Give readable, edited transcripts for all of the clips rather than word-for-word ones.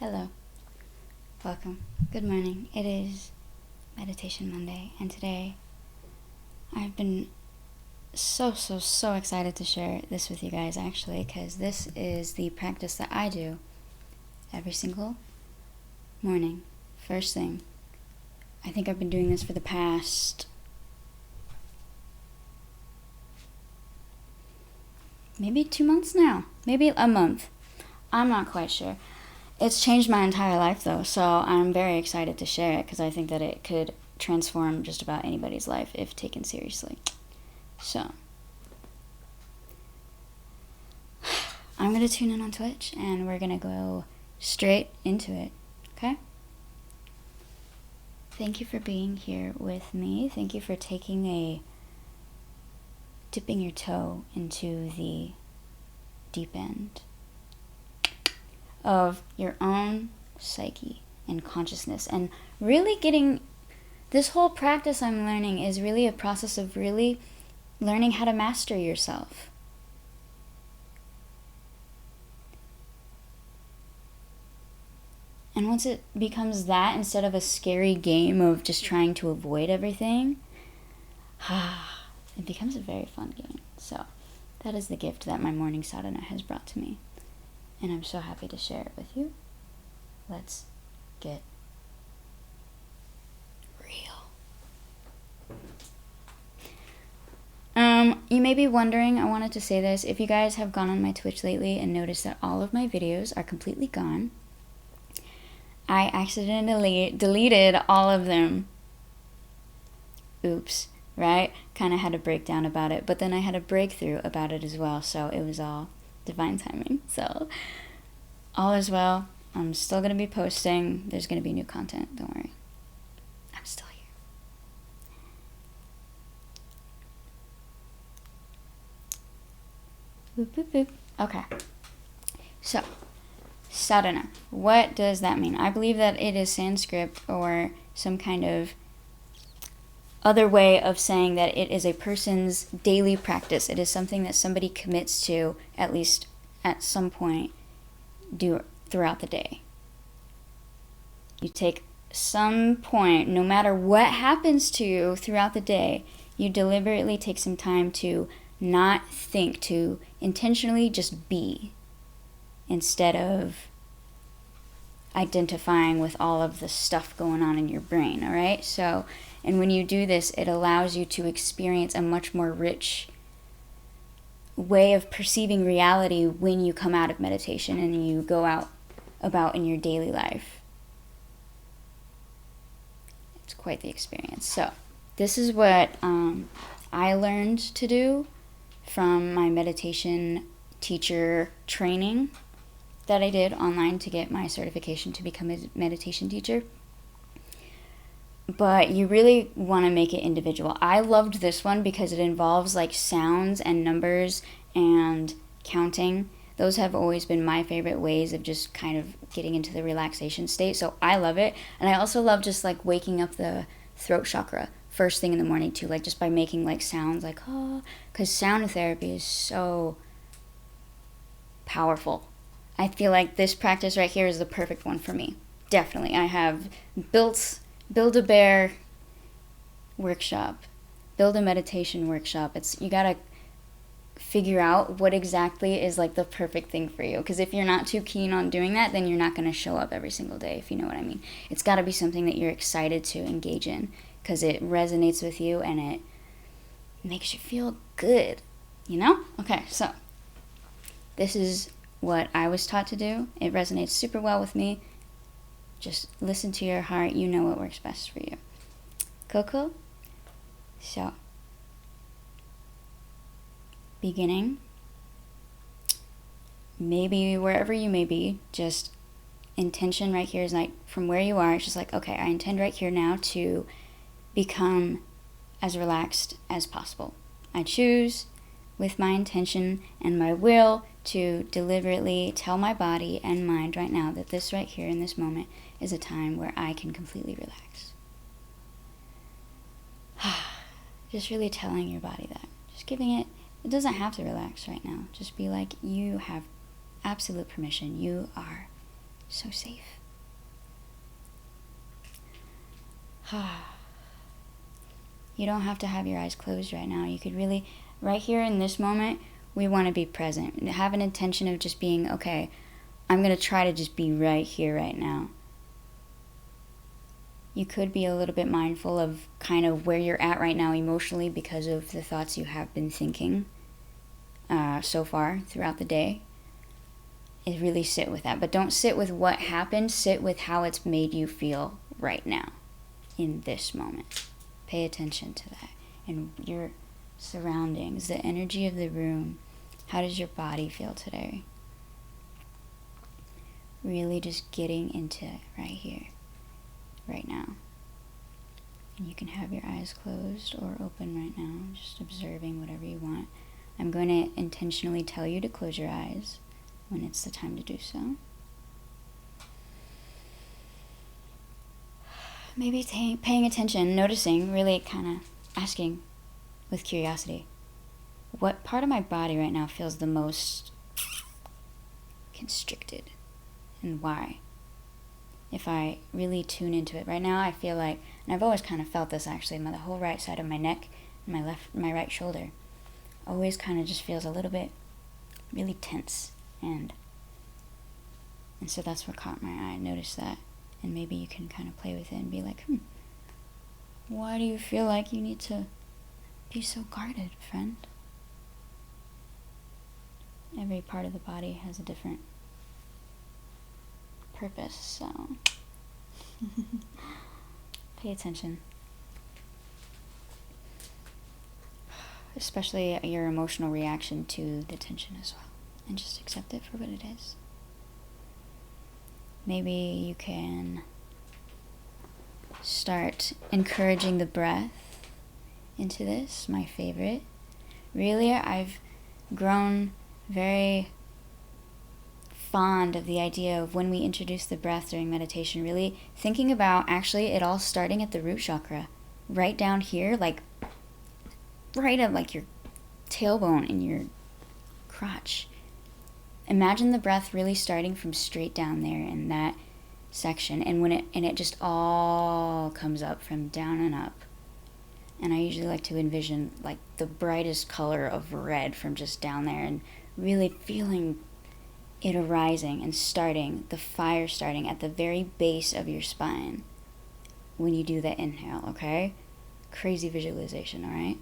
Hello, welcome, good morning. It is Meditation Monday, and today I've been so excited to share this with you guys, actually, because this is the practice that I do every single morning, first thing. I think I've been doing this for the past maybe 2 months now, maybe a month. I'm not quite sure. It's changed my entire life, though, so I'm very excited to share it because I think that it could transform just about anybody's life if taken seriously. So, I'm going to tune in on Twitch, and we're going to go straight into it, okay? Thank you for being here with me. Thank you for dipping your toe into the deep end of your own psyche and consciousness, and really getting this whole practice I'm learning is really a process of really learning how to master yourself. And once it becomes that instead of a scary game of just trying to avoid everything, it becomes a very fun game. So that is the gift that my morning sadhana has brought to me, and I'm so happy to share it with you. Let's get real. You may be wondering, I wanted to say this, if you guys have gone on my Twitch lately and noticed that all of my videos are completely gone, I accidentally deleted all of them. Oops, right? Kind of had a breakdown about it, but then I had a breakthrough about it as well, so it was all divine timing. So all is well. I'm still going to be posting. There's going to be new content. Don't worry. I'm still here. Boop, boop, boop. Okay. So, sadhana. What does that mean? I believe that it is Sanskrit or some kind of other way of saying that it is a person's daily practice. It is something that somebody commits to at least at some point throughout the day. You take some point, no matter what happens to you throughout the day, you deliberately take some time to not think, to intentionally just be, instead of identifying with all of the stuff going on in your brain, all right? So, and when you do this, it allows you to experience a much more rich way of perceiving reality when you come out of meditation and you go out about in your daily life. It's quite the experience. So, this is what I learned to do from my meditation teacher training that I did online to get my certification to become a meditation teacher. But you really want to make it individual. I loved this one because it involves like sounds and numbers and counting. Those have always been my favorite ways of just kind of getting into the relaxation state. So I love it. And I also love just like waking up the throat chakra first thing in the morning too, like just by making like sounds like, oh, because sound therapy is so powerful. I feel like this practice right here is the perfect one for me. Definitely. I have Build a Bear workshop, Build a Meditation workshop. You gotta figure out what exactly is like the perfect thing for you, because if you're not too keen on doing that, then you're not going to show up every single day, if you know what I mean. It's got to be something that you're excited to engage in because it resonates with you and it makes you feel good, you know? Okay, so this is what I was taught to do. It resonates super well with me. Just listen to your heart. You know what works best for you. Cool? So, beginning, maybe wherever you may be, just intention right here is like from where you are. It's just like, okay, I intend right here now to become as relaxed as possible. I choose with my intention and my will to deliberately tell my body and mind right now that this right here in this moment is a time where I can completely relax. Just really telling your body that. Just giving it doesn't have to relax right now. Just be like, you have absolute permission. You are So safe. You don't have to have your eyes closed right now. You could really, right here in this moment, we want to be present. Have an intention of just being, okay, I'm going to try to just be right here, right now. You could be a little bit mindful of kind of where you're at right now emotionally because of the thoughts you have been thinking so far throughout the day. Is really sit with that. But don't sit with what happened. Sit with how it's made you feel right now in this moment. Pay attention to that. And your surroundings, the energy of the room. How does your body feel today? Really just getting into it right here, right now. And you can have your eyes closed or open right now, just observing whatever you want. I'm going to intentionally tell you to close your eyes when it's the time to do so. Maybe paying attention, noticing, really kind of asking with curiosity, what part of my body right now feels the most constricted and why? If I really tune into it right now, I feel like, and I've always kind of felt this actually, the whole right side of my neck and my right shoulder always kind of just feels a little bit really tense. And so that's what caught my eye. Notice that. And maybe you can kind of play with it and be like, why do you feel like you need to be so guarded, friend? Every part of the body has a different purpose, so pay attention. Especially your emotional reaction to the tension as well. And just accept it for what it is. Maybe you can start encouraging the breath into this, my favorite. Really, I've grown very fond of the idea of when we introduce the breath during meditation, really thinking about actually it all starting at the root chakra, right down here, like right at like your tailbone and your crotch. Imagine the breath really starting from straight down there in that section, and it just all comes up from down and up. And I usually like to envision like the brightest color of red from just down there, and really feeling it arising and starting, the fire starting at the very base of your spine when you do that inhale, okay? Crazy visualization, all right?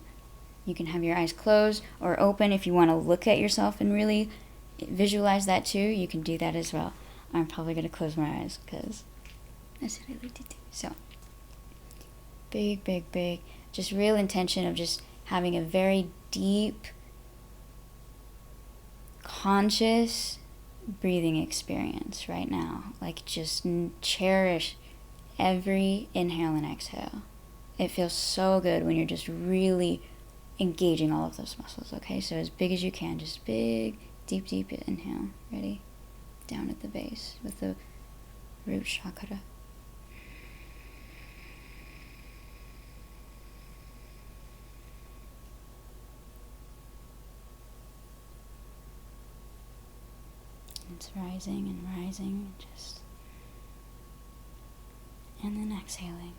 You can have your eyes closed or open if you want to look at yourself and really visualize that too. You can do that as well. I'm probably going to close my eyes because that's what I like to do. So, big, big, big. Just real intention of just having a very deep, conscious breathing experience right now. Like just cherish every inhale and exhale. It feels so good when you're just really engaging all of those muscles, okay? So as big as you can, just big, deep, deep inhale. Ready? Down at the base with the root chakra. It's rising and rising, and then exhaling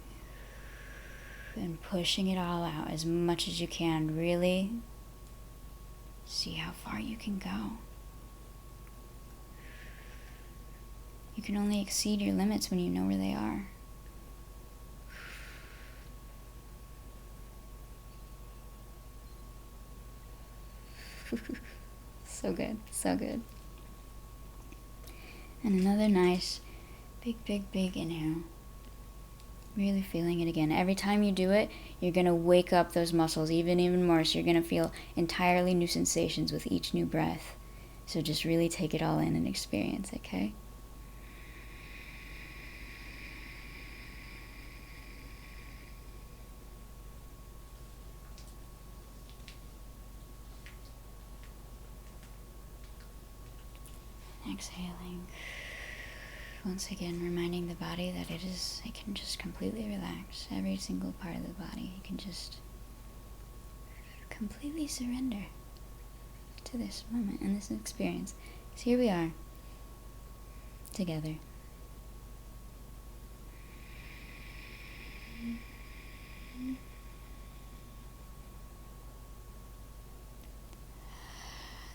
and pushing it all out as much as you can. Really see how far you can go. You can only exceed your limits when you know where they are. So good, so good. And another nice, big, big, big inhale. Really feeling it again. Every time you do it, you're going to wake up those muscles even more. So you're going to feel entirely new sensations with each new breath. So just really take it all in and experience, okay? Exhaling. Once again, reminding the body that it can just completely relax. Every single part of the body, you can just completely surrender to this moment and this experience. So here we are, together,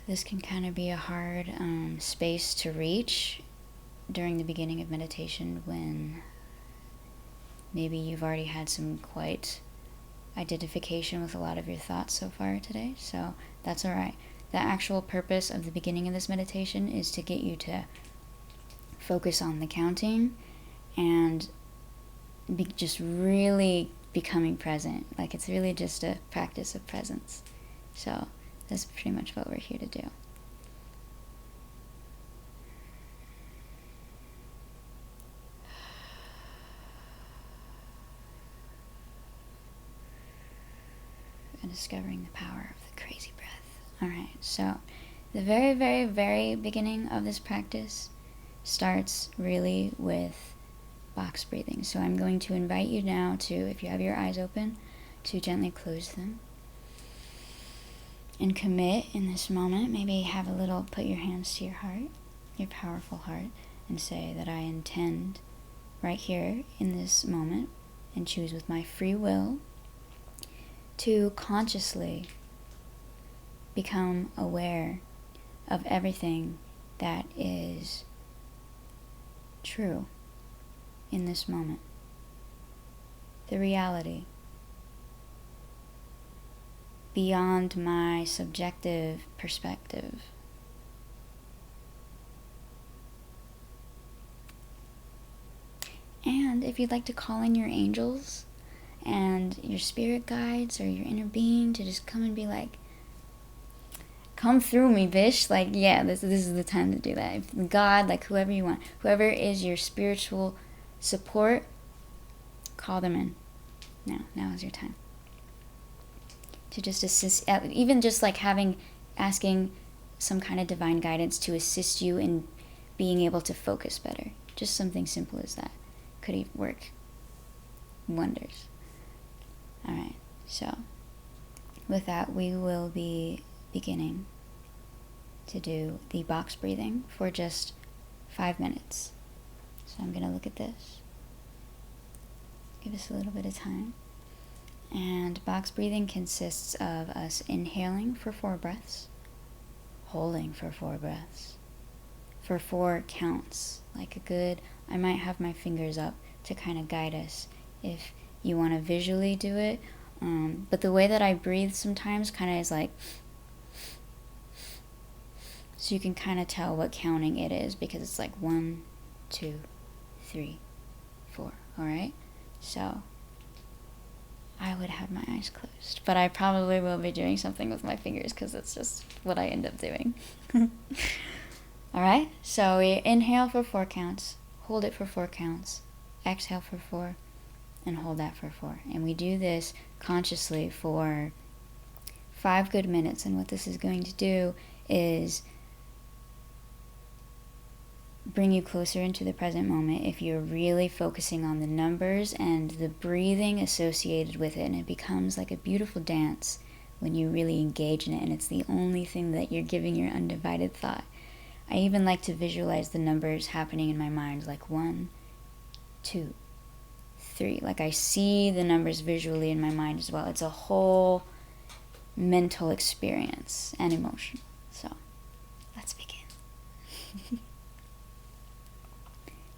This can kind of be a hard space to reach during the beginning of meditation, when maybe you've already had some quite identification with a lot of your thoughts so far today. So that's all right. The actual purpose of the beginning of this meditation is to get you to focus on the counting and just really becoming present. Like, it's really just a practice of presence. So that's pretty much what we're here to do. And discovering the power of the crazy breath. All right, so the very, very, very beginning of this practice starts really with box breathing. So I'm going to invite you now to, if you have your eyes open, to gently close them. And commit in this moment. Maybe have a little, put your hands to your heart, your powerful heart, and say that I intend right here in this moment, and choose with my free will to consciously become aware of everything that is true in this moment. The reality beyond my subjective perspective. And if you'd like to call in your angels and your spirit guides or your inner being to just come and be like, come through me, bish. Like, yeah, this is the time to do that. If God, like whoever you want, whoever is your spiritual support, call them in. Now is your time. To just assist, even just like asking some kind of divine guidance to assist you in being able to focus better. Just something simple as that could work wonders. All right, so with that, we will be beginning to do the box breathing for just 5 minutes. So I'm going to look at this. Give us a little bit of time. And box breathing consists of us inhaling for 4 breaths, holding for 4 breaths, for 4 counts. Like a good, I might have my fingers up to kind of guide us if you want to visually do it. But the way that I breathe sometimes kind of is like, so you can kind of tell what counting it is, because it's like 1, 2, 3, 4. All right? So I would have my eyes closed, but I probably will be doing something with my fingers because it's just what I end up doing. All right, so we inhale for 4 counts, hold it for 4 counts, exhale for 4, and hold that for 4. And we do this consciously for 5 good minutes. And what this is going to do is bring you closer into the present moment if you're really focusing on the numbers and the breathing associated with it. And it becomes like a beautiful dance when you really engage in it, and it's the only thing that you're giving your undivided thought. I even like to visualize the numbers happening in my mind, like 1, 2, 3. Like I see the numbers visually in my mind as well. It's a whole mental experience and emotion. So let's begin.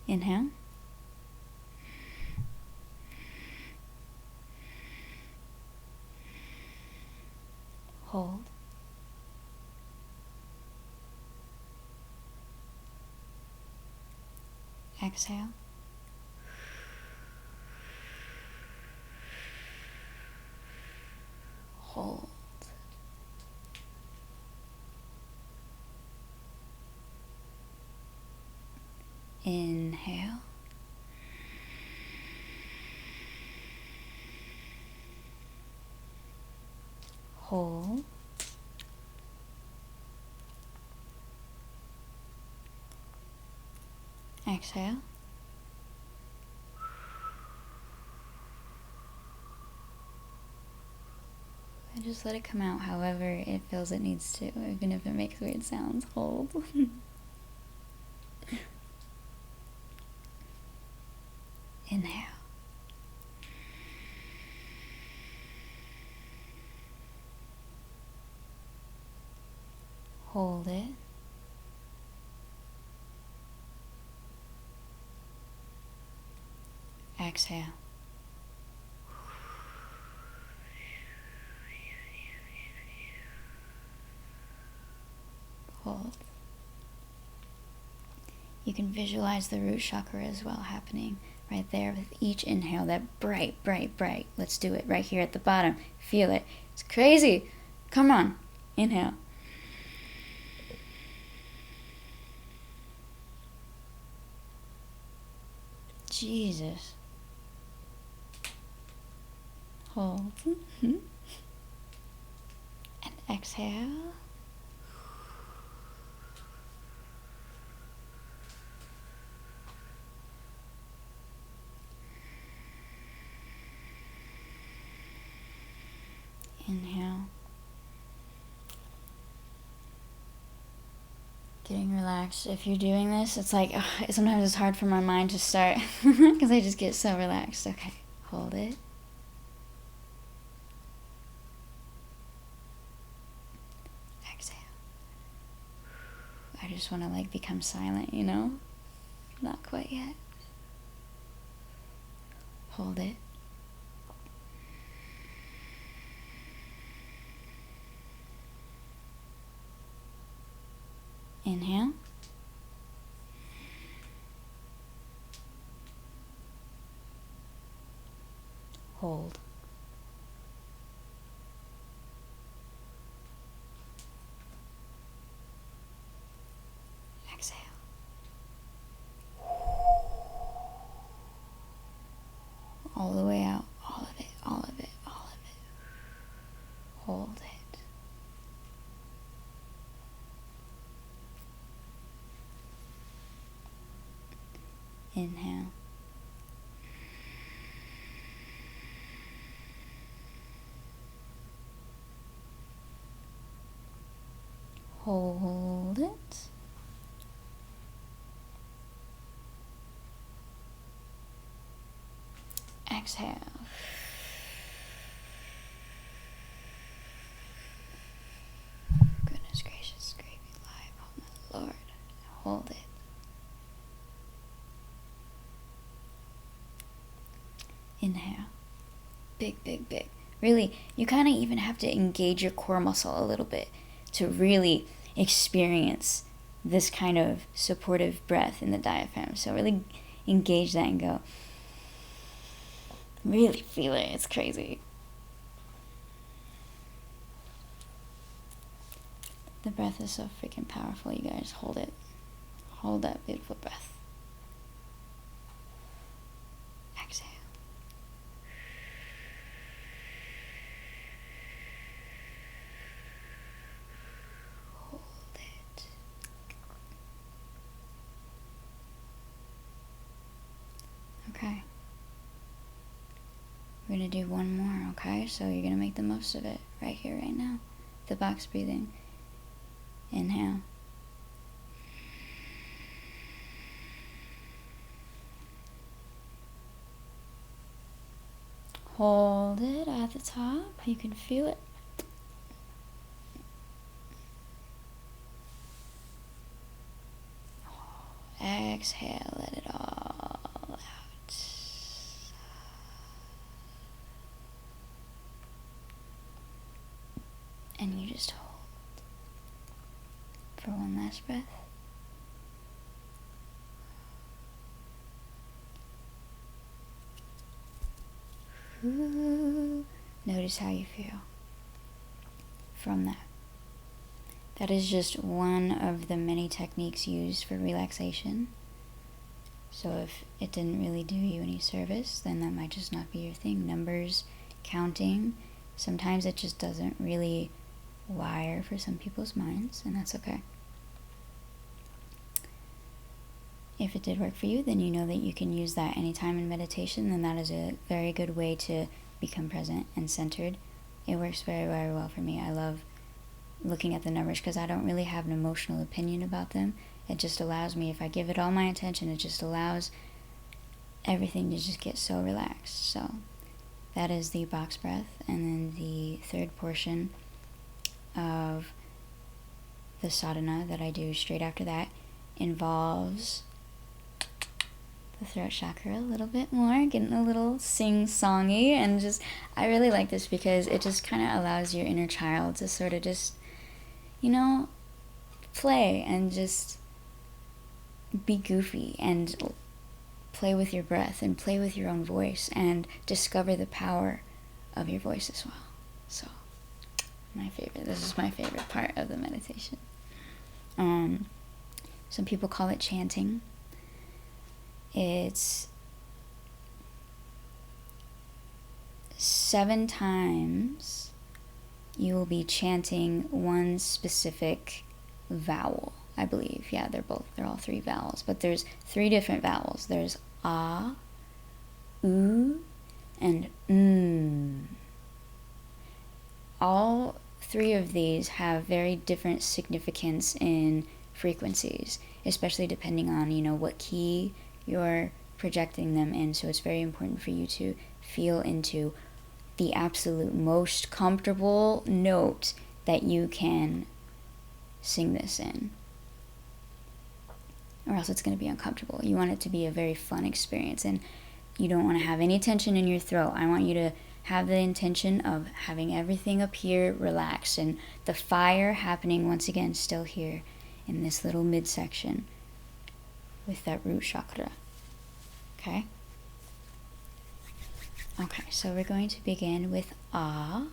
Inhale. Hold. Exhale. Hold. Inhale. Hold. Exhale. And just let it come out however it feels it needs to, even if it makes weird sounds. Hold. Inhale. Hold it. Exhale. Hold. You can visualize the root chakra as well happening right there with each inhale, that bright, bright, bright. Let's do it right here at the bottom. Feel it. It's crazy. Come on. Inhale. Jesus. Hold. And exhale. Inhale. Getting relaxed. If you're doing this, it's like, sometimes it's hard for my mind to start because I just get so relaxed. Okay, hold it. Exhale. I just want to like become silent, you know? Not quite yet. Hold it. Inhale. Hold. Exhale. All the way out. All of it, all of it, all of it. Hold it. Inhale. Hold it. Exhale. Goodness gracious, great big life, oh my Lord. Hold it. Inhale. Big, big, big. Really, you kind of even have to engage your core muscle a little bit to really experience this kind of supportive breath in the diaphragm. So really engage that and go. Really feel it. It's crazy. The breath is so freaking powerful, you guys. Hold it. Hold that beautiful breath. Exhale. Hold it. Okay. We're going to do one more, okay? So you're going to make the most of it right here, right now. The box breathing. Inhale. Hold it at the top. You can feel it. Exhale, let it all out. And you just hold for one last breath. Ooh. Notice how you feel from that. That is just one of the many techniques used for relaxation. So if it didn't really do you any service, then that might just not be your thing. Numbers, counting, sometimes it just doesn't really wire for some people's minds, and that's okay. If it did work for you, then you know that you can use that anytime in meditation, and that is a very good way to become present and centered. It works very, very well for me. I love looking at the numbers because I don't really have an emotional opinion about them. It just allows me, if I give it all my attention, it just allows everything to just get so relaxed. So that is the box breath. And then the third portion of the sadhana that I do straight after that involves the throat chakra a little bit more, getting a little sing-songy, and just, I really like this because it just kind of allows your inner child to sort of just, play and just be goofy and play with your breath and play with your own voice and discover the power of your voice as well. So, this is my favorite part of the meditation. Some people call it chanting. It's 7 times you will be chanting one specific vowel, I believe. Yeah, they're all 3 vowels, but there's 3 different vowels. There's ah, oo, and All 3 of these have very different significance in frequencies, especially depending on, what key you're projecting them in. So it's very important for you to feel into the absolute most comfortable note that you can sing this in, or else it's going to be uncomfortable. You want it to be a very fun experience, and you don't want to have any tension in your throat. I want you to have the intention of having everything up here relaxed, and the fire happening once again still here in this little midsection with that root chakra. Okay? Okay, so we're going to begin with ah.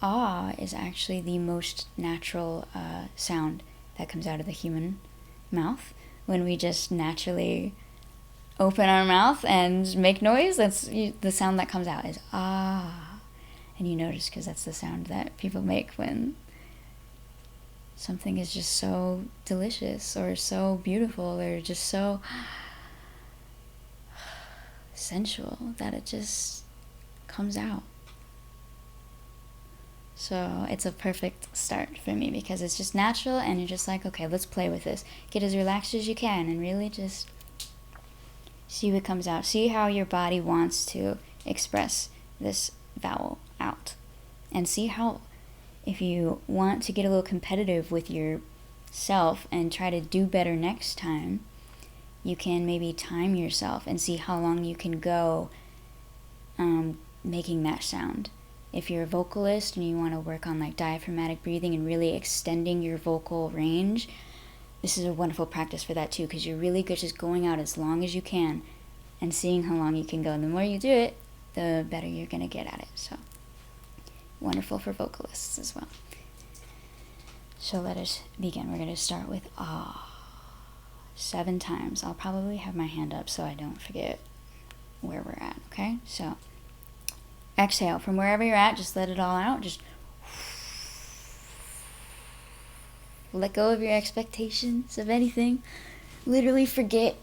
Ah is actually the most natural sound that comes out of the human mouth. When we just naturally open our mouth and make noise, that's the sound that comes out is ah. And you notice, because that's the sound that people make when something is just so delicious or so beautiful or just so sensual that it just comes out. So it's a perfect start for me because it's just natural, and you're just like, okay, let's play with this. Get as relaxed as you can and really just see what comes out. See how your body wants to express this vowel out. And see how, if you want to get a little competitive with yourself and try to do better next time, you can maybe time yourself and see how long you can go making that sound. If you're a vocalist and you want to work on like diaphragmatic breathing and really extending your vocal range, this is a wonderful practice for that too, because you're really good just going out as long as you can and seeing how long you can go. And the more you do it, the better you're going to get at it. So wonderful for vocalists as well. So let us begin. We're going to start with ah. 7 times. I'll probably have my hand up so I don't forget where we're at, okay? So exhale from wherever you're at, just let it all out. Just let go of your expectations of anything. Literally forget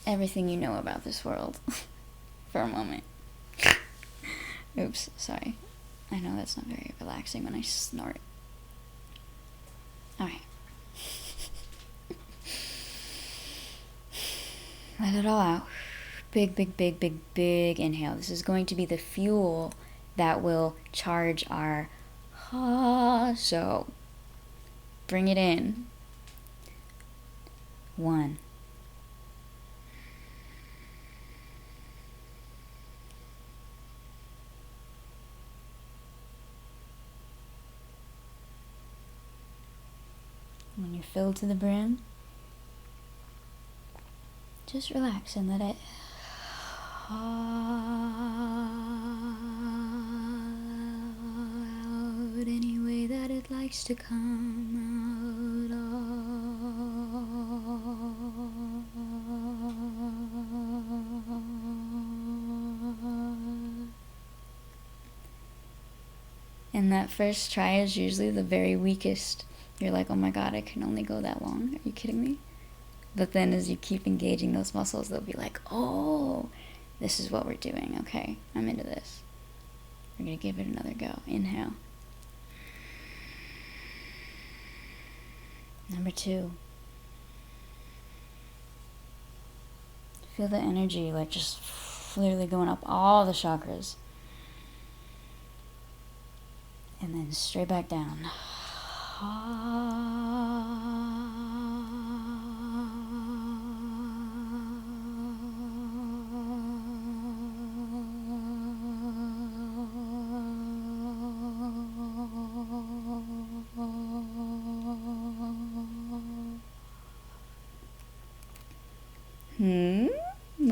everything you know about this world for a moment. Oops, sorry. I know that's not very relaxing when I snort. Alright. Let it all out. Big, big, big, big, big inhale. This is going to be the fuel that will charge our ha. So bring it in. 1. When you're filled to the brim, just relax and let it out any way that it likes to come out. And that first try is usually the very weakest. You're like, oh my god, I can only go that long. Are you kidding me? But then as you keep engaging those muscles, they'll be like, oh, this is what we're doing. Okay, I'm into this. We're going to give it another go. Inhale. Number 2. Feel the energy like just literally going up all the chakras. And then straight back down. What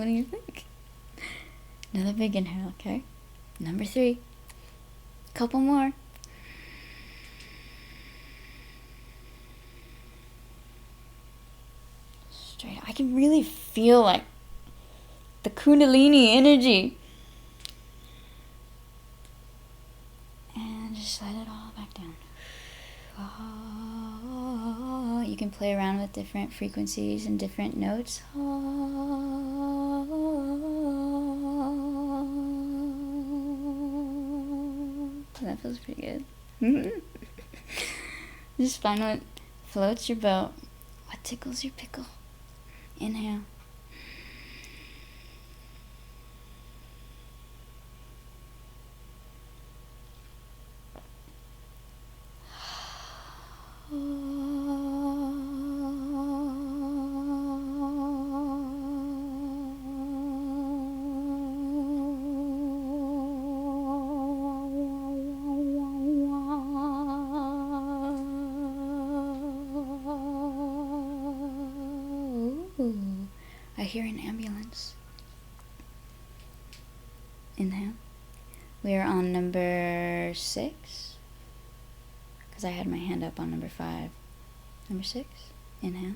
do you think? Another big inhale, okay? Number 3. Couple more. Straight. I can really feel like the Kundalini energy. And just let it all back down. You can play around with different frequencies and different notes. That feels pretty good. Just find what floats your boat, what tickles your pickle. Inhale. I hear an ambulance. Inhale. We are on number 6. Because I had my hand up on number 5. Number 6. Inhale.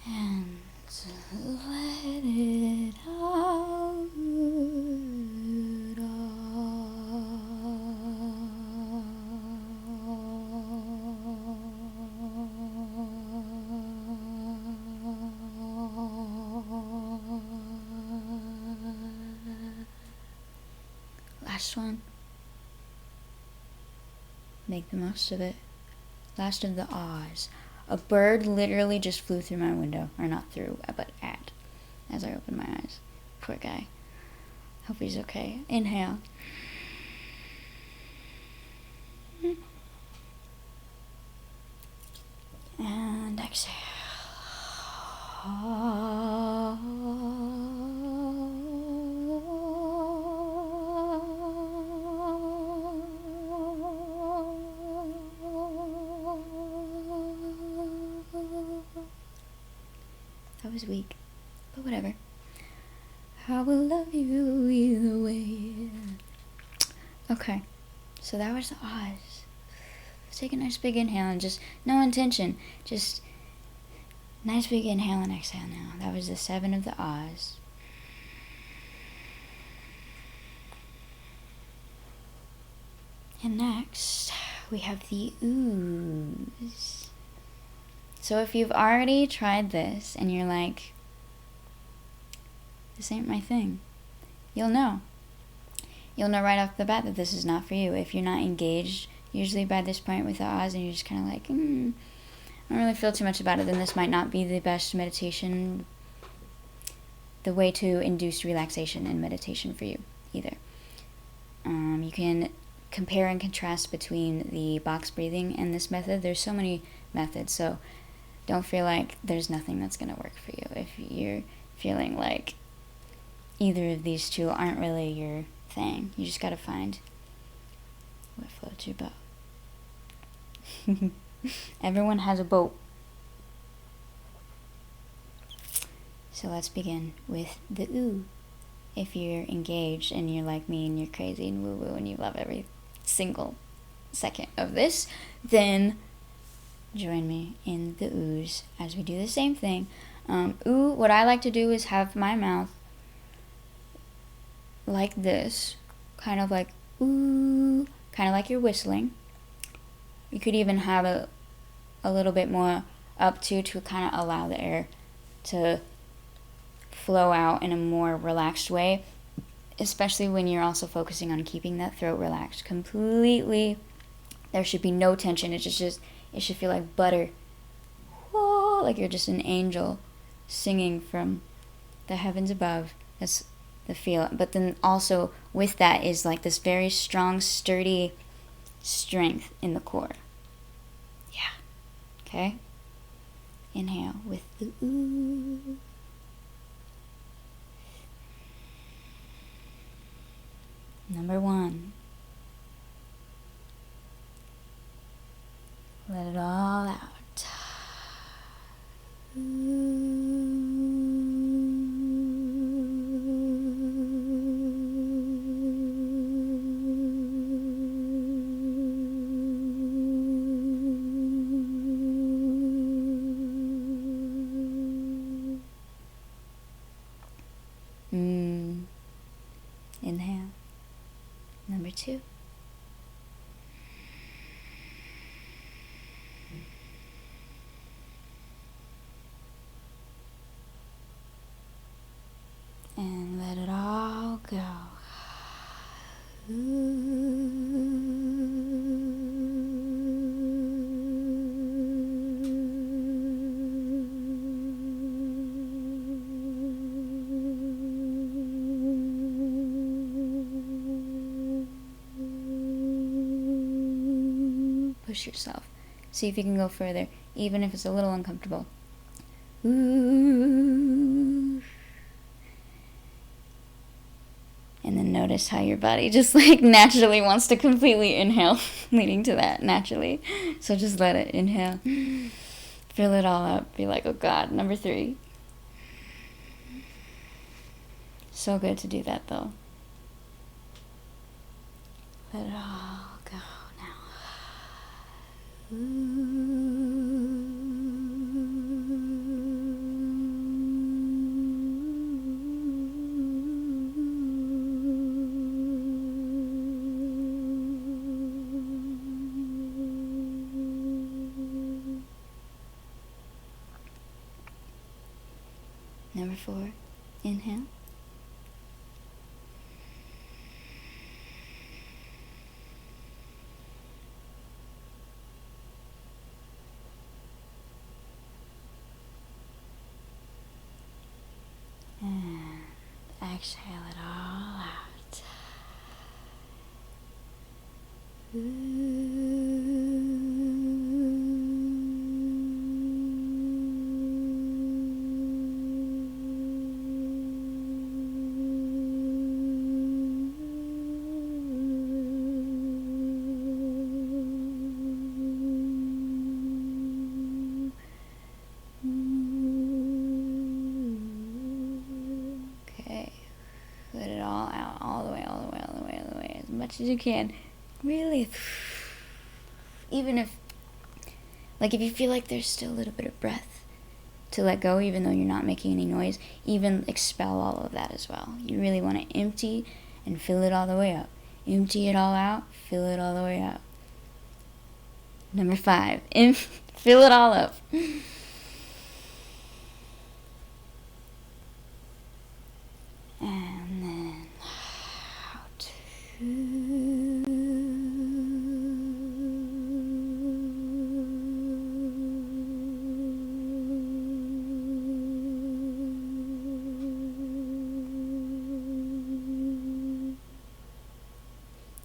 And let it out. Last one. Make the most of it. Last of the ahs. A bird literally just flew through my window. Or not through, but at. As I opened my eyes. Poor guy. Hope he's okay. Inhale. And exhale. That was weak, but whatever. I will love you either way. Okay, so that was the ahs. Let's take a nice big inhale and just, no intention, just nice big inhale and exhale now. That was the 7 of the ahs. And next, we have the oohs. So if you've already tried this and you're like, this ain't my thing, you'll know. You'll know right off the bat that this is not for you. If you're not engaged, usually by this point with the ahs, and you're just kind of like, I don't really feel too much about it, then this might not be the best meditation, the way to induce relaxation and meditation for you either. You can compare and contrast between the box breathing and this method. There's so many methods, so don't feel like there's nothing that's going to work for you. If you're feeling like either of these two aren't really your thing, you just got to find what floats your boat. Everyone has a boat. So let's begin with the ooh. If you're engaged and you're like me and you're crazy and woo-woo and you love every single second of this, then join me in the oohs as we do the same thing. Ooh, what I like to do is have my mouth like this, kind of like ooh, kind of like you're whistling. You could even have it a little bit more up to kind of allow the air to flow out in a more relaxed way, especially when you're also focusing on keeping that throat relaxed completely. There should be no tension. It should feel like butter. Whoa, like you're just an angel singing from the heavens above. That's the feel. But then also with that is like this very strong, sturdy strength in the core. Yeah. Okay? Inhale with the ooh. Number 1. Let it all out. Inhale. Number 2. And let it all go. Push yourself. See if you can go further, even if it's a little uncomfortable. Ooh. And then notice how your body just like naturally wants to completely inhale, leading to that naturally. So just let it inhale. Fill it all up. Be like, oh God, number 3. So good to do that though. Let it all go now. Number 4, inhale. And exhale it all out. Let it all out, all the way, as much as you can. Really, even if you feel like there's still a little bit of breath to let go, even though you're not making any noise, even expel all of that as well. You really want to empty and fill it all the way up. Empty it all out, fill it all the way out. Number 5, fill it all up. And then out.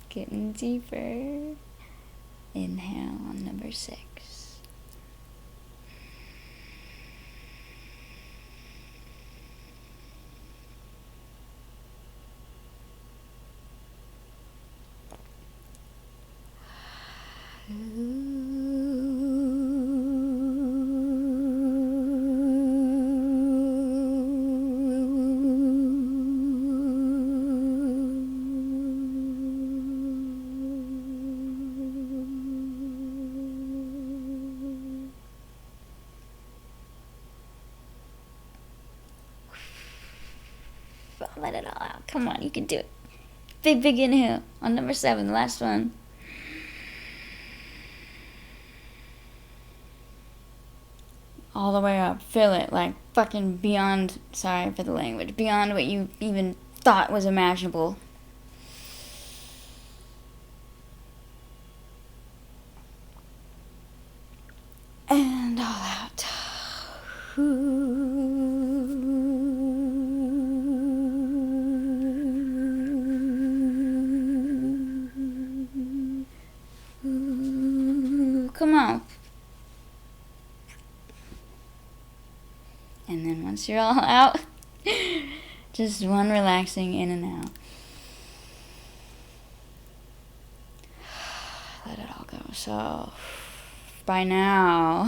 Getting deeper. Inhale on number 6. Let it all out. Come on, you can do it. Big inhale on number 7, the last one. All the way up. Fill it like fucking beyond, sorry for the language, beyond what you even thought was imaginable. And all out. Come on. And then once you're all out, just one relaxing in and out. Let it all go. So, by now,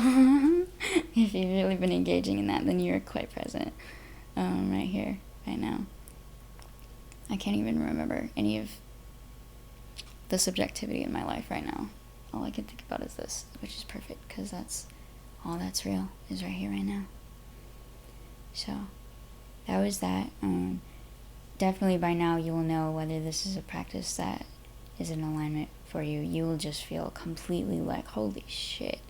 if you've really been engaging in that, then you're quite present. Right here, right now. I can't even remember any of the subjectivity in my life right now. All I can think about is this, which is perfect, because that's all that's real is right here, right now. So, that was that. Definitely by now you will know whether this is a practice that is in alignment for you. You will just feel completely like, holy shit.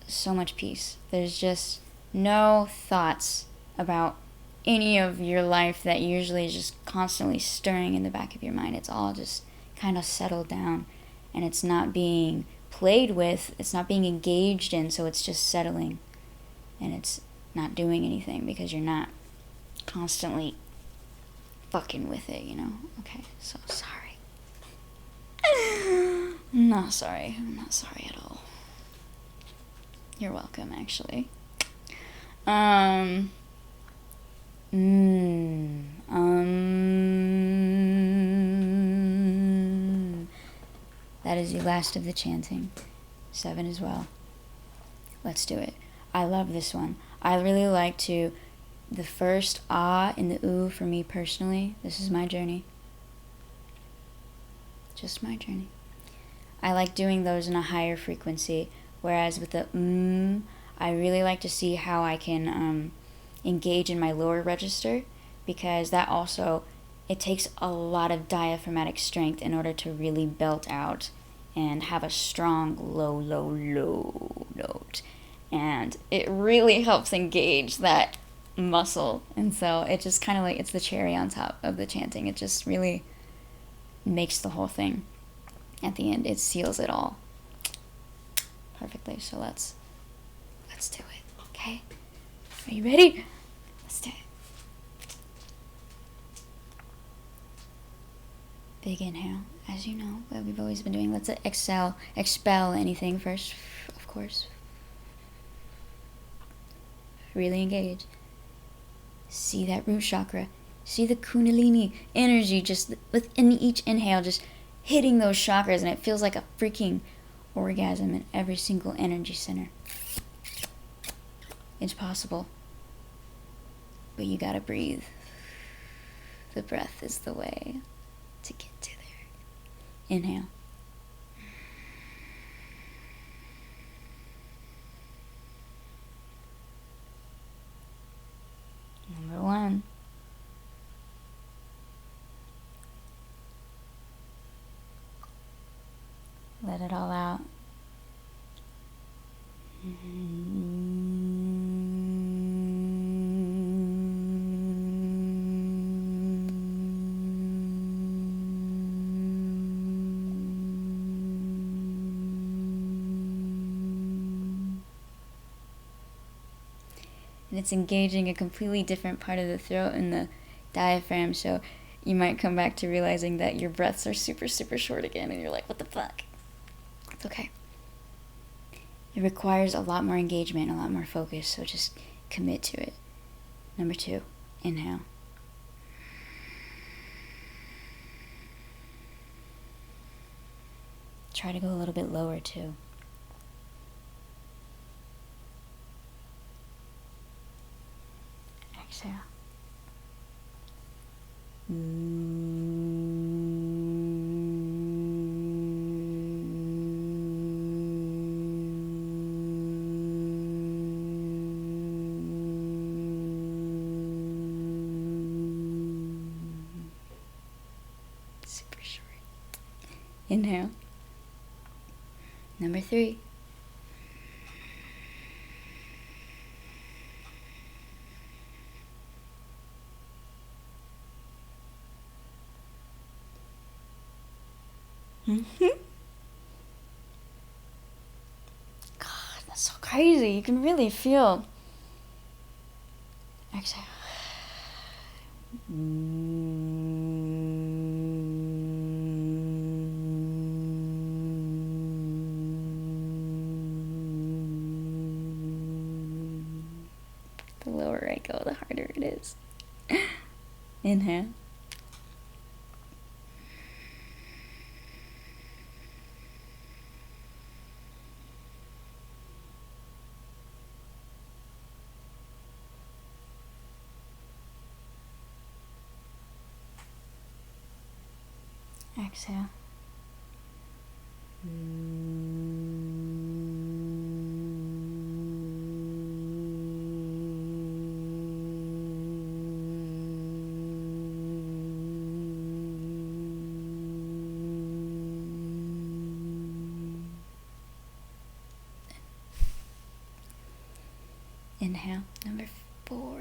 So much peace. There's just no thoughts about any of your life that usually is just constantly stirring in the back of your mind. It's all just kind of settled down, and it's not being played with, it's not being engaged in, so it's just settling, and it's not doing anything because you're not constantly fucking with it, you know? Okay, so sorry. I'm not sorry at all. You're welcome, actually. That is the last of the chanting. 7 as well. Let's do it. I love this one. I really like to, the first ah and the oo for me personally, this is my journey. Just my journey. I like doing those in a higher frequency, whereas with the I really like to see how I can engage in my lower register, because that also, it takes a lot of diaphragmatic strength in order to really belt out and have a strong low note. And it really helps engage that muscle. And so it just kind of like, it's the cherry on top of the chanting. It just really makes the whole thing. At the end, it seals it all perfectly. So let's do it, okay? Are you ready? Let's do it. Big inhale, as you know, that we've always been doing. Let's expel anything first, of course. Really engage. See that root chakra. See the kundalini energy just within each inhale, just hitting those chakras, and it feels like a freaking orgasm in every single energy center. It's possible. But you gotta breathe. The breath is the way to get to there. Inhale. Number 1. Let it all out. And it's engaging a completely different part of the throat and the diaphragm, so you might come back to realizing that your breaths are super, super short again, and you're like, what the fuck? It's okay. It requires a lot more engagement, a lot more focus, so just commit to it. Number 2, inhale. Try to go a little bit lower too. Exhale. Super short. Inhale. Number 3. God, that's so crazy. You can really feel. Exhale. harder it is. Inhale. Exhale. Inhale, number 4.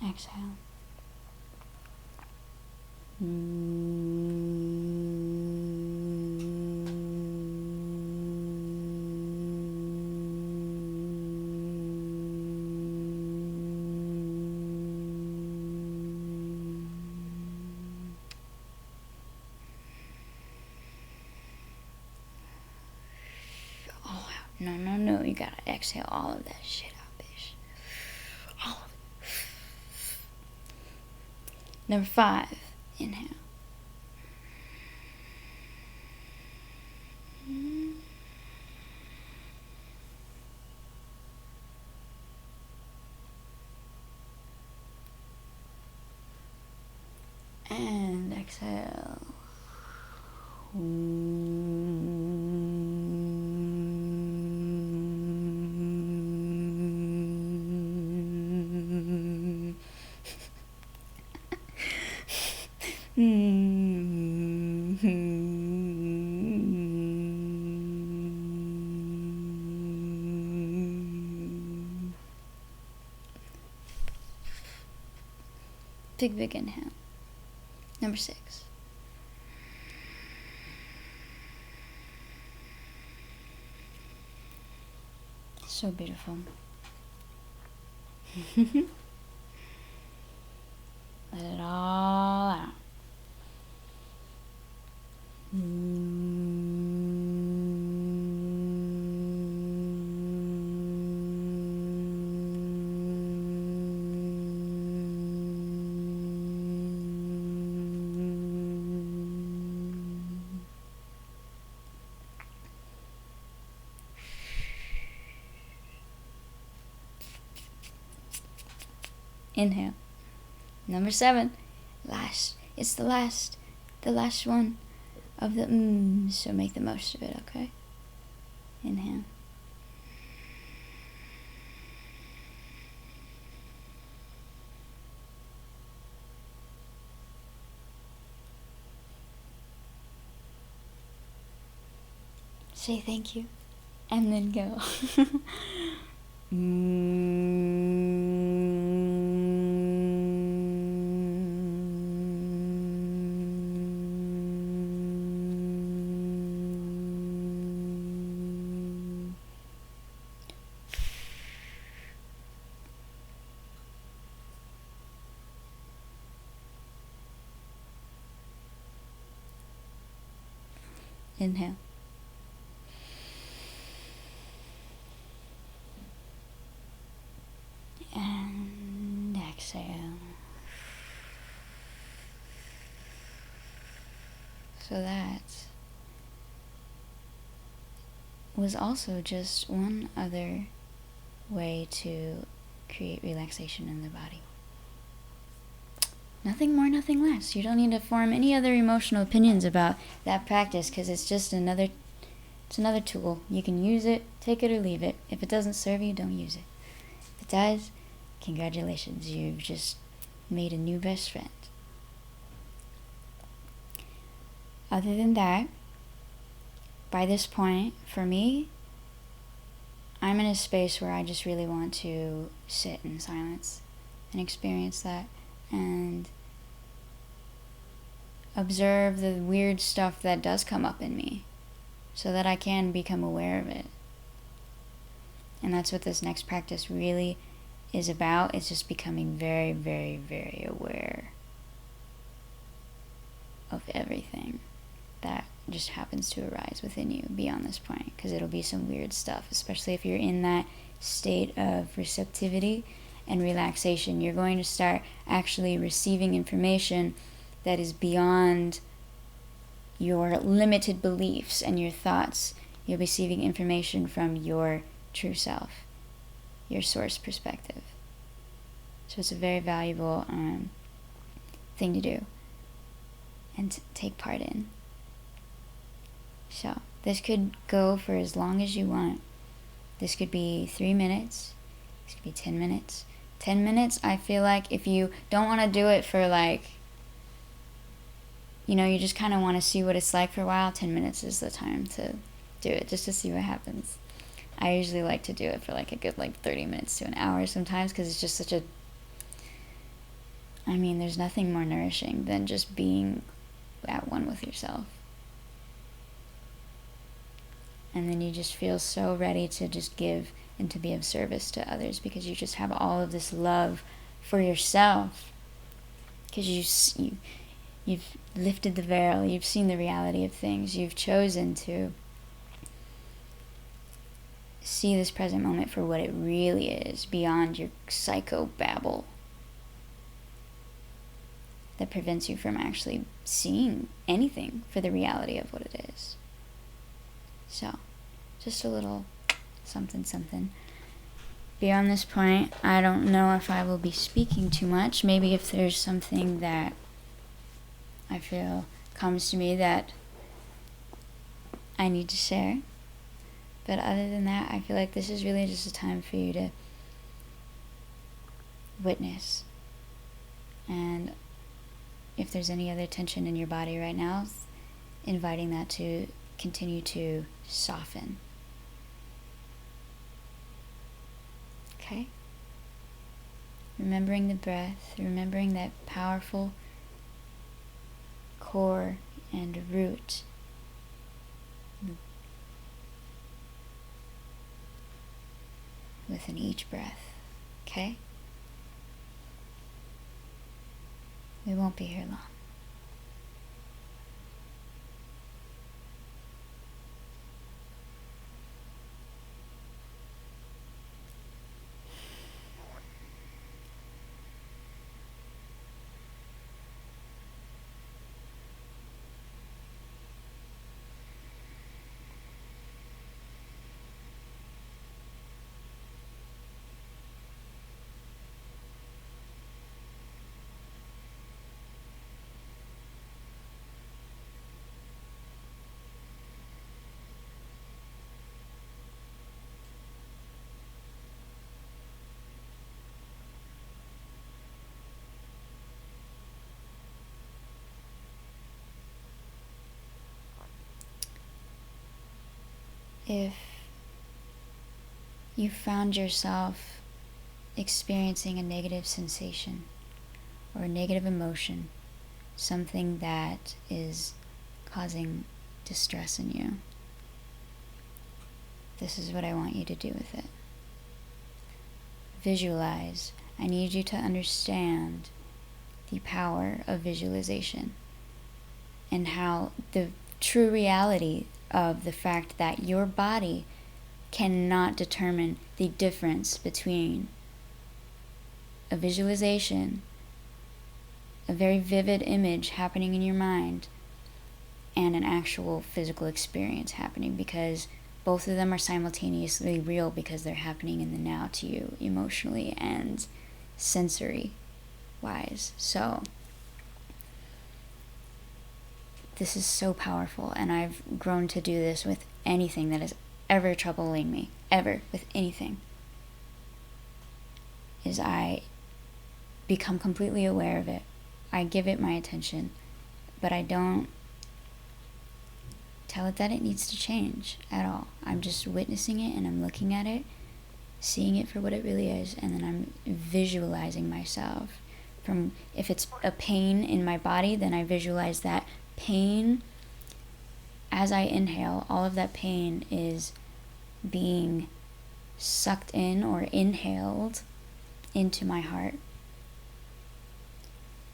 Exhale. No, you gotta exhale all of that shit out, bitch. All of it. Number 5, inhale. And exhale. Big inhale. Number 6. So beautiful. Let it all out. Inhale. Number 7. It's the last one of the so make the most of it, okay? Inhale. Say thank you, and then go. Inhale. And exhale. So that was also just one other way to create relaxation in the body. Nothing more, nothing less. You don't need to form any other emotional opinions about that practice, because it's just another tool. You can use it, take it or leave it. If it doesn't serve you, don't use it. If it does, congratulations, you've just made a new best friend. Other than that, by this point, for me, I'm in a space where I just really want to sit in silence and experience that and observe the weird stuff that does come up in me so that I can become aware of it. And that's what this next practice really is about. It's just becoming very, very, very aware of everything that just happens to arise within you beyond this point, because it'll be some weird stuff, especially if you're in that state of receptivity and relaxation. You're going to start actually receiving information that is beyond your limited beliefs and your thoughts. You're receiving information from your true self, your source perspective. So it's a very valuable thing to do and to take part in. So this could go for as long as you want. This could be 3 minutes. This could be 10 minutes. 10 minutes, I feel like if you don't want to do it for you just kind of want to see what it's like for a while, 10 minutes is the time to do it, just to see what happens. I usually like to do it for a good 30 minutes to an hour sometimes, because it's just such a... there's nothing more nourishing than just being at one with yourself. And then you just feel so ready to just give and to be of service to others, because you just have all of this love for yourself. Because you've lifted the veil, you've seen the reality of things, you've chosen to see this present moment for what it really is, beyond your psychobabble that prevents you from actually seeing anything for the reality of what it is. So, just a little something. Beyond this point, I don't know if I will be speaking too much. Maybe if there's something that I feel comes to me that I need to share. But other than that, I feel like this is really just a time for you to witness. And if there's any other tension in your body right now, inviting that to continue to soften. Okay? Remembering the breath, remembering that powerful core and root within each breath. Okay? We won't be here long. If you found yourself experiencing a negative sensation or a negative emotion, something that is causing distress in you, this is what I want you to do with it. Visualize. I need you to understand the power of visualization and how the true reality of the fact that your body cannot determine the difference between a visualization, a very vivid image happening in your mind, and an actual physical experience happening, because both of them are simultaneously real, because they're happening in the now to you emotionally and sensory wise. So this is so powerful, and I've grown to do this with anything that is ever troubling me, ever, with anything, is I become completely aware of it. I give it my attention, but I don't tell it that it needs to change at all. I'm just witnessing it, and I'm looking at it, seeing it for what it really is, and then I'm visualizing myself. From, if it's a pain in my body, then I visualize that pain. As I inhale, all of that pain is being sucked in or inhaled into my heart.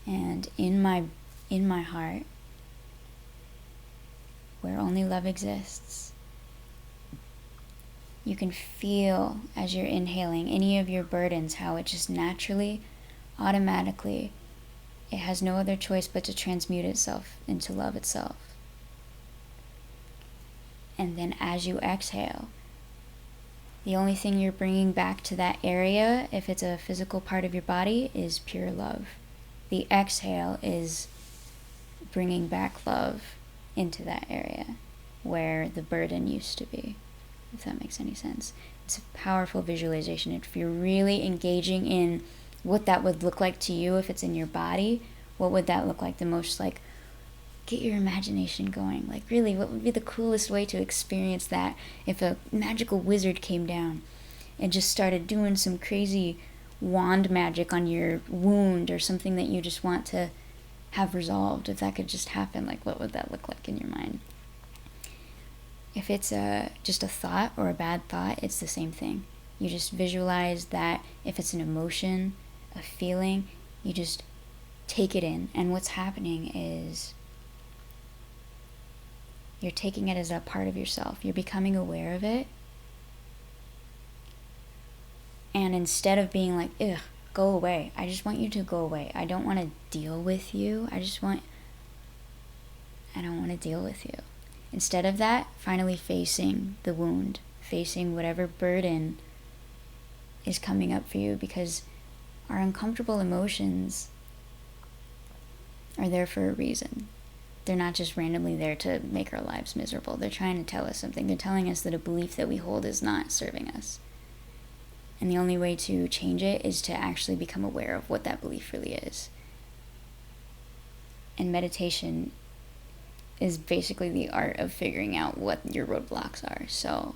And in my heart, where only love exists, you can feel as you're inhaling any of your burdens, how it just naturally, automatically, it has no other choice but to transmute itself into love itself. And then as you exhale, the only thing you're bringing back to that area, if it's a physical part of your body, is pure love. The exhale is bringing back love into that area where the burden used to be, if that makes any sense. It's a powerful visualization. If you're really engaging in what that would look like to you, if it's in your body, what would that look like the most? Like, get your imagination going. Like, really, what would be the coolest way to experience that if a magical wizard came down and just started doing some crazy wand magic on your wound or something that you just want to have resolved? If that could just happen, like, what would that look like in your mind? If it's just a thought or a bad thought, it's the same thing. You just visualize that. If it's an emotion, a feeling, you just take it in. And what's happening is you're taking it as a part of yourself. You're becoming aware of it. And instead of being like, ugh, go away. I just want you to go away. I don't want to deal with you. I don't want to deal with you. Instead of that, finally facing the wound, facing whatever burden is coming up for you, because our uncomfortable emotions are there for a reason. They're not just randomly there to make our lives miserable. They're trying to tell us something. They're telling us that a belief that we hold is not serving us. And the only way to change it is to actually become aware of what that belief really is. And meditation is basically the art of figuring out what your roadblocks are. So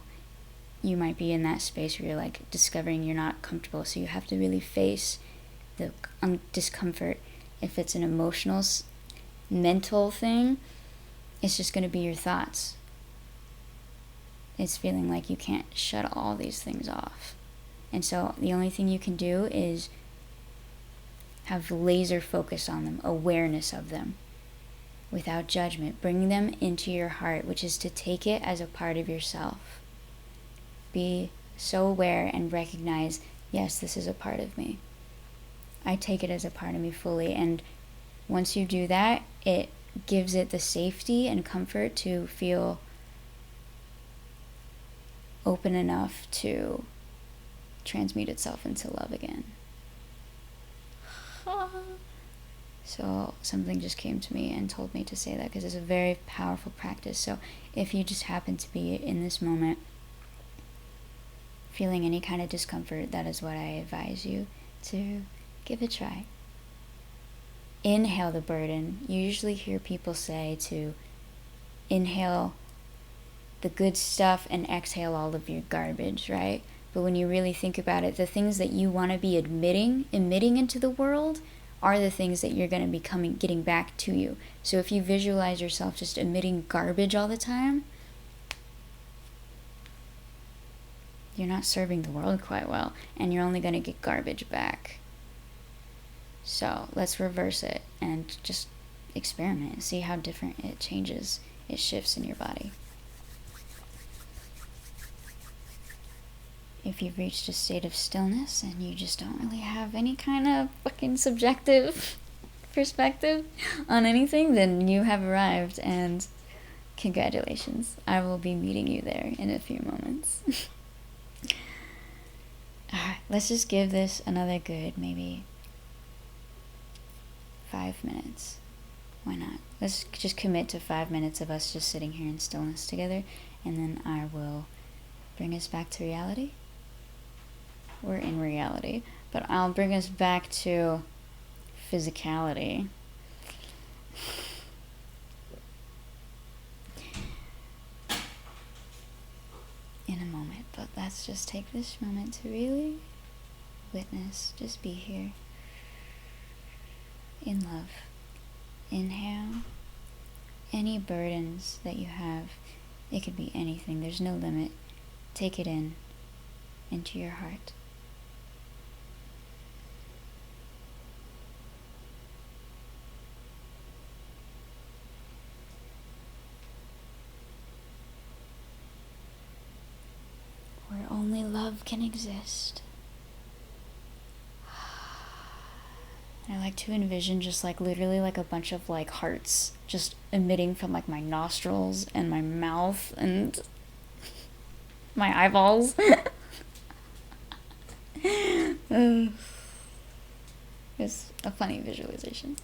you might be in that space where you're like discovering you're not comfortable, so you have to really face the discomfort. If it's an emotional, mental thing, it's just going to be your thoughts. It's feeling like you can't shut all these things off. And so the only thing you can do is have laser focus on them, awareness of them, without judgment. Bring them into your heart, which is to take it as a part of yourself. Be so aware and recognize, yes, this is a part of me. I take it as a part of me fully. And once you do that, it gives it the safety and comfort to feel open enough to transmute itself into love again. So something just came to me and told me to say that, because it's a very powerful practice. So if you just happen to be in this moment feeling any kind of discomfort, that is what I advise you to give a try. Inhale the burden. You usually hear people say to inhale the good stuff and exhale all of your garbage, right? But when you really think about it, the things that you want to be emitting into the world are the things that you're going to be getting back to you. So if you visualize yourself just emitting garbage all the time, you're not serving the world quite well, and you're only going to get garbage back. So let's reverse it and just experiment and see how different it changes, it shifts in your body. If you've reached a state of stillness and you just don't really have any kind of fucking subjective perspective on anything, then you have arrived, and congratulations. I will be meeting you there in a few moments. Alright, let's just give this another good, maybe 5 minutes. Why not? Let's just commit to 5 minutes of us just sitting here in stillness together, and then I will bring us back to reality. We're in reality, but I'll bring us back to physicality. In a moment, but let's just take this moment to really witness, just be here in love. Inhale any burdens that you have. It could be anything, there's no limit. Take it into your heart. love can exist. I like to envision just like literally like a bunch of like hearts just emitting from like my nostrils and my mouth and my eyeballs. It's a funny visualization.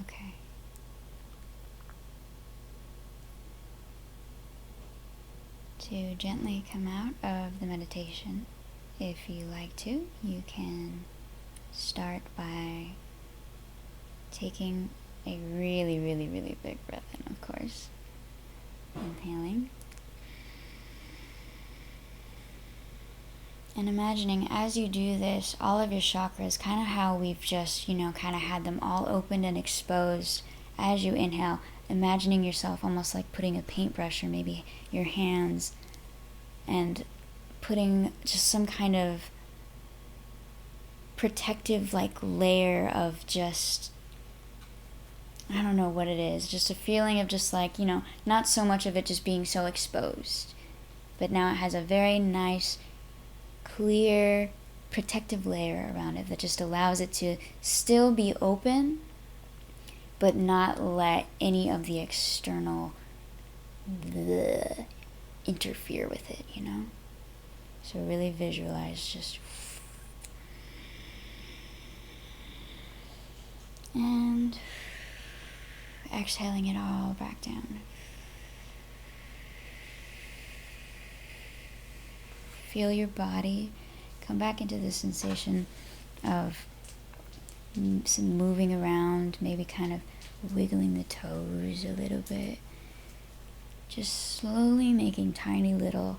Okay. To gently come out of the meditation, if you like to, you can start by taking a really, really, really big breath in, of course. Inhaling. And imagining as you do this, all of your chakras, kind of how we've just, kind of had them all opened and exposed as you inhale, imagining yourself almost like putting a paintbrush or maybe your hands and putting just some kind of protective like layer of just, I don't know what it is, just a feeling of just like, not so much of it just being so exposed, but now it has a very nice clear protective layer around it that just allows it to still be open but not let any of the external interfere with it, So really visualize just and exhaling it all back down. Feel your body come back into the sensation of some moving around, maybe kind of wiggling the toes a little bit. Just slowly making tiny little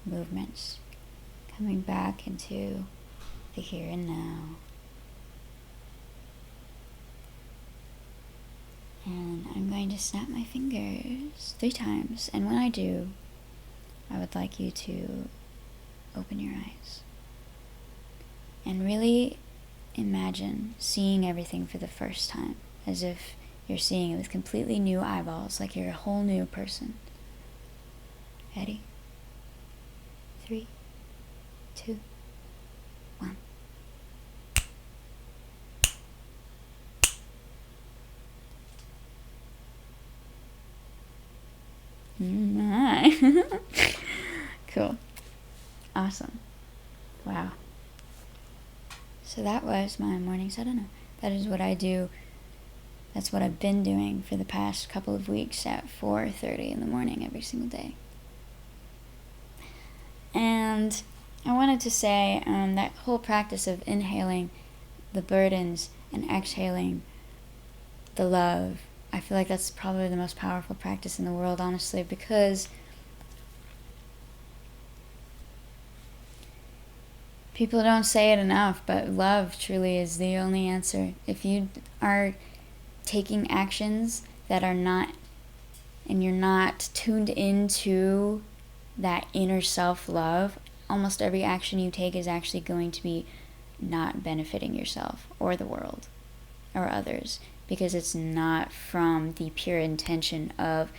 movements, coming back into the here and now. And I'm going to snap my fingers 3 times, and when I do, I would like you to open your eyes. And really imagine seeing everything for the first time, as if you're seeing it with completely new eyeballs, like you're a whole new person. Ready? 3, 2, 1. Cool. Awesome. Wow. So that was my morning sadhana. That is what I do. That's what I've been doing for the past couple of weeks at 4:30 in the morning every single day. And I wanted to say that whole practice of inhaling the burdens and exhaling the love, I feel like that's probably the most powerful practice in the world, honestly, because people don't say it enough, but love truly is the only answer. If you are taking actions that are not, and you're not tuned into that inner self-love, almost every action you take is actually going to be not benefiting yourself or the world or others, because it's not from the pure intention of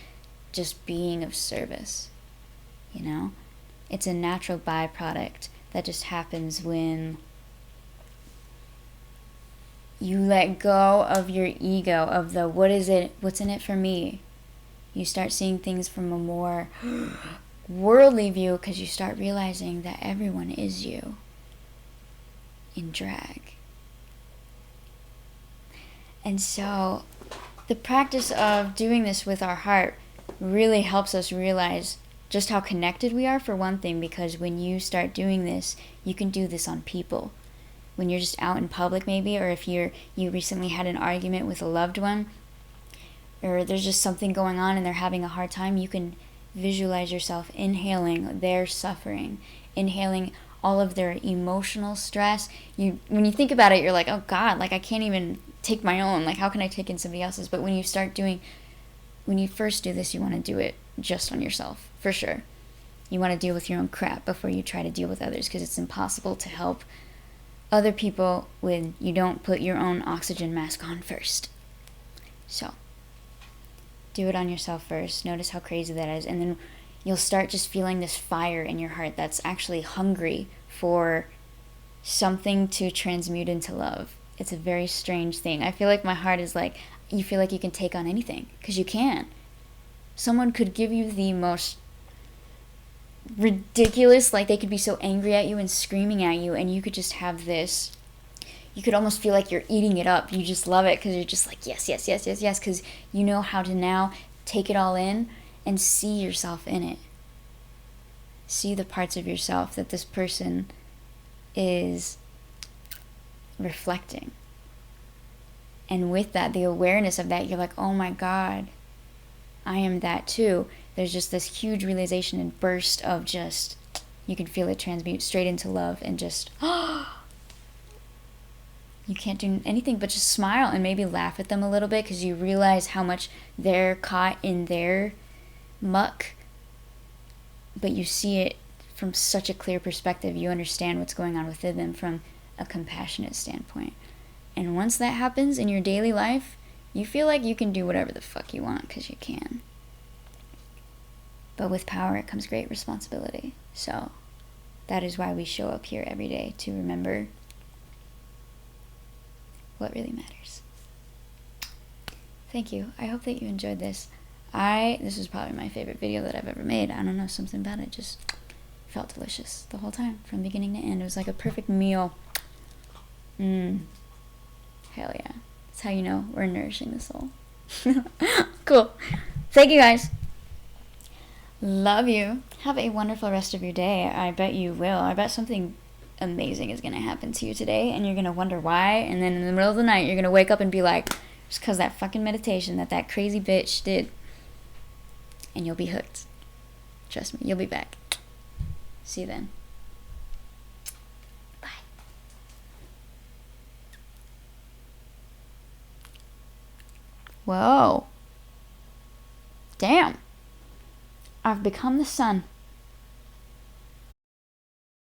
just being of service, you know? It's a natural byproduct that just happens when you let go of your ego, of the what's in it for me. You start seeing things from a more worldly view, because you start realizing that everyone is you in drag. And so the practice of doing this with our heart really helps us realize just how connected we are, for one thing, because when you start doing this, you can do this on people. When you're just out in public maybe, or if you recently had an argument with a loved one, or there's just something going on and they're having a hard time, you can visualize yourself inhaling their suffering, inhaling all of their emotional stress. When you think about it, you're like, oh God, like I can't even take my own, like how can I take in somebody else's? But when you first do this, you want to do it just on yourself, for sure. You want to deal with your own crap before you try to deal with others, because it's impossible to help other people when you don't put your own oxygen mask on first. So do it on yourself first. Notice how crazy that is, and then you'll start just feeling this fire in your heart that's actually hungry for something to transmute into love. It's a very strange thing. I feel like my heart is like, you feel like you can take on anything, because you can. Someone could give you the most ridiculous, like they could be so angry at you and screaming at you, and you could just have this, you could almost feel like you're eating it up. You just love it because you're just like, yes, yes, yes, yes, yes, because you know how to now take it all in and see yourself in it. See the parts of yourself that this person is reflecting. And with that, the awareness of that, you're like, oh my God, I am that too. There's just this huge realization and burst of just, you can feel it transmute straight into love, and just, you can't do anything but just smile and maybe laugh at them a little bit, because you realize how much they're caught in their muck, but you see it from such a clear perspective. You understand what's going on within them from a compassionate standpoint. And once that happens in your daily life, you feel like you can do whatever the fuck you want, because you can. But with power, it comes great responsibility. So that is why we show up here every day, to remember what really matters. Thank you. I hope that you enjoyed this. This is probably my favorite video that I've ever made. I don't know, something about it just felt delicious the whole time, from beginning to end. It was like a perfect meal. Hell yeah. That's how you know we're nourishing the soul. Cool. Thank you, guys. Love you. Have a wonderful rest of your day. I bet you will. I bet something amazing is going to happen to you today, and you're going to wonder why, and then in the middle of the night, you're going to wake up and be like, it's because that fucking meditation that crazy bitch did. And you'll be hooked. Trust me, you'll be back. See you then. Bye. Whoa. Damn. I've become the sun.